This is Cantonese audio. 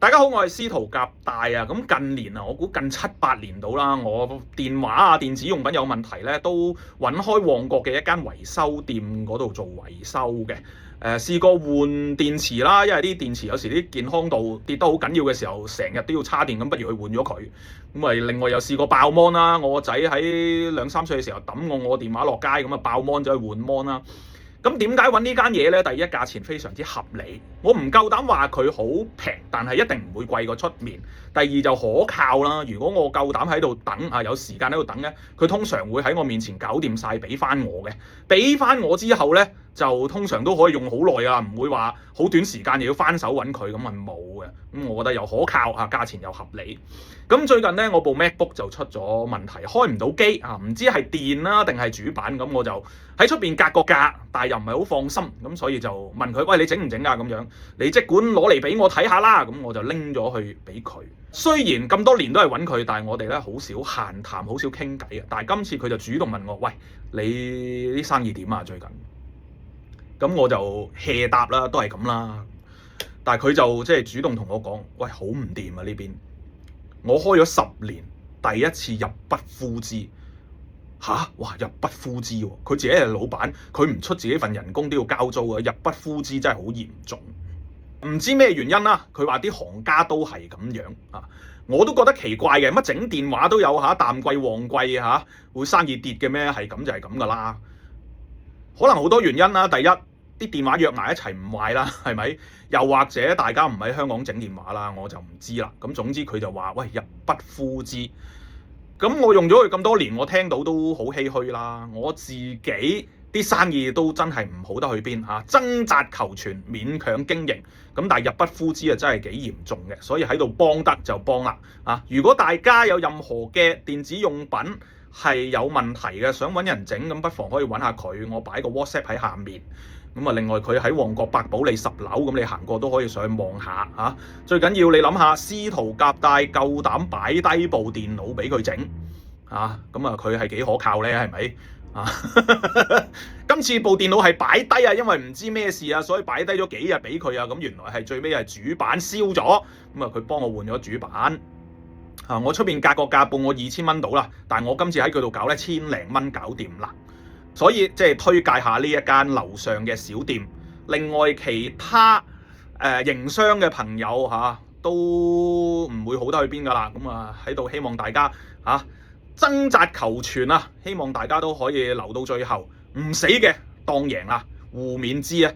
大家好，我係司徒夾帶啊！咁近年啊，我估近7、8年到啦，我電話啊、電子用品有問題咧，都揾開旺角嘅一間維修店嗰度做維修嘅。試過換電池啦，因為啲電池有時啲健康度跌得好緊要嘅時候，成日都要叉電，咁不如去換咗佢。咁啊，另外又試過爆 mon 啦，我個仔喺2、3歲嘅時候抌我電話落街，咁啊爆 mon 就去換 mon 啦。咁點解揾呢間嘢呢？第一，價錢非常之合理，我唔夠膽話佢好平，但係一定唔會貴過出面。第二就可靠啦，如果我夠膽喺度等啊，有時間喺度等呢，佢通常會喺我面前搞掂晒，俾翻我嘅。俾翻我之後呢，就通常都可以用好耐啊，唔會話好短時間又要翻手揾佢，咁係冇嘅。咁我覺得又可靠啊，價錢又合理。咁最近呢，我部 MacBook 就出咗問題，開唔到機啊，唔知係電啦定係主板，咁我就喺出邊格個價，但係又唔係好放心，咁所以就問佢：喂，你整唔整啊？咁樣你即管攞嚟俾我睇下啦。咁我就拎咗去俾佢。雖然咁多年都係揾佢，但係我哋咧好少閒談，好少傾偈啊。但係今次佢就主動問我：喂，你啲生意點啊？最近咁我就 hea 答啦，都係咁啦。但係佢就即係主動同我講：喂，好唔掂啊呢邊。我開咗10年，第一次入不敷支。哇！入不敷支喎，佢自己係老闆，佢唔出自己份人工都要交租啊！入不敷支真係好嚴重，唔知咩原因啦。佢話啲行家都係咁樣啊，我都覺得奇怪嘅。乜整電話都有淡季旺季會生意跌嘅咩？係咁就係咁噶啦。可能好多原因啦。第一，啲電話約埋一齊唔壞啦，係咪？又或者大家唔喺香港整電話啦，我就唔知啦。咁總之佢就話：喂，入不敷支。咁我用咗佢咁多年，我聽到都好唏噓啦。我自己啲生意都真係唔好得去邊嚇，掙扎求存，勉強經營。咁但係入不敷支啊，真係幾嚴重嘅。所以喺度幫得就幫啦啊！如果大家有任何嘅電子用品係有問題嘅，想揾人整，咁不妨可以揾下佢。我擺個 WhatsApp 喺下面。咁啊，另外佢喺旺角百寶利10樓，咁你行過都可以上去望下嚇。最緊要你諗下，司徒夾帶夠膽擺低部電腦俾佢整啊！咁啊，佢係幾可靠呢？係咪啊？今次部電腦係擺低啊，因為唔知咩事啊，所以擺低咗幾日俾佢啊。咁原來係最尾係主板燒咗，咁啊佢幫我換咗主板啊。我出邊格個價報我2000蚊到啦，但係我今次喺佢度搞咧1000零蚊搞掂啦。所以即係推介下呢一間樓上嘅小店。另外其他營商嘅朋友都唔會好得去邊噶啦。咁啊喺度希望大家掙扎求存啊！希望大家都可以留到最後，唔死嘅當贏啦，互勉之啊！